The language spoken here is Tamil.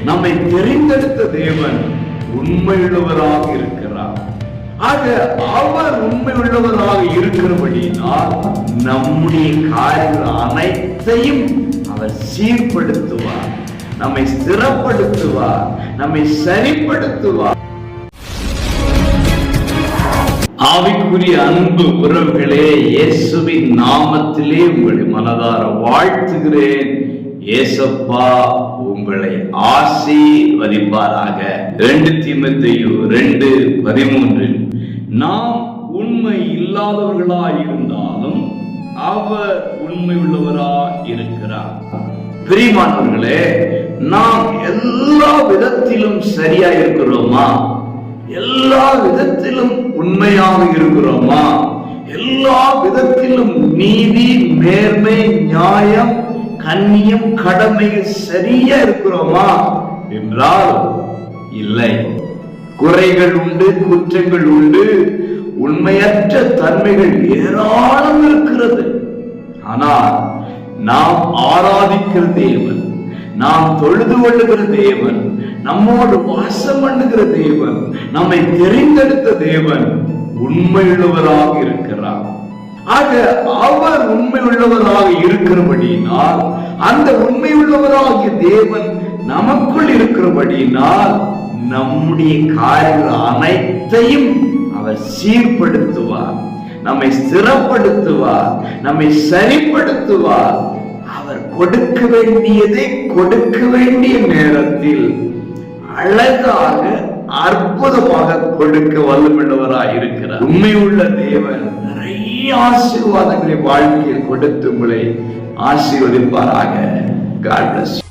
நம்மை தெரிந்தெடுத்த தேவன் உண்மையுள்ளவராக இருக்கிறார். ஆக அவர் உண்மையுள்ளவராக இருக்கிறபடினால் நம்முடைய காரியங்கள் அனைத்தையும் அவர் சீர்படுத்துவார், நம்மை ஸ்திரப்படுத்துவார், நம்மை சரிப்படுத்துவார். ஆவிக்குரிய அன்பு உறவுகளே, இயேசுவின் நாமத்திலே உங்களை மனதார வாழ்த்துகிறேன். ஏசப்பா உங்களை ஆசீர்வதிப்பாராக. 2 தீமோத்தேயு 2:13 நாம் உண்மை இல்லாதவர்களாய் இருந்தாலும் அவர் உண்மை உள்ளவராய் இருக்கிறார். பிரியமானவர்களே, நாம் எல்லா விதத்திலும் சரியா இருக்கிறோமா? எல்லா விதத்திலும் உண்மையாக இருக்கிறோமா? எல்லா விதத்திலும் நீதி, நேர்மை, நியாயம், கண்ணியம், கடமை சரியா இருக்கிறோமா என்றால் இல்லை. குறைகள் உண்டு, குற்றங்கள் உண்டு, உண்மையற்ற தன்மைகள் ஏராளம் இருக்கிறது. ஆனால் நாம் ஆராதிக்கிற தேவன், நாம் தொழுது கொள்ளுகிற தேவன், நம்மோடு வாசம் பண்ணுகிற தேவன், நம்மை தெரிந்தெடுத்த தேவன் உண்மையுள்ளவராக இருக்கிறார். ஆக அவர் உண்மையுள்ளவராக இருக்கிறபடியினால், அந்த உண்மையுள்ளவராகிய தேவன் நமக்குள் இருக்கிறபடியினால் நம்முடைய காரியங்கள் அனைத்தையும் அவர் சீர்படுத்துவார், நம்மை ஸ்திரப்படுத்துவார், நம்மை சரிப்படுத்துவார். அவர் கொடுக்க வேண்டியதை கொடுக்க வேண்டிய நேரத்தில் அழகாக அற்புதமாக கொடுக்க வல்லமையுள்ளவராய் இருக்கிறார். உண்மையுள்ள தேவன் நிறைய ஆசீர்வாதங்களை வாழ்க்கையில் கொடுத்து உங்களை ஆசீர்வதிப்பாராக. God bless you.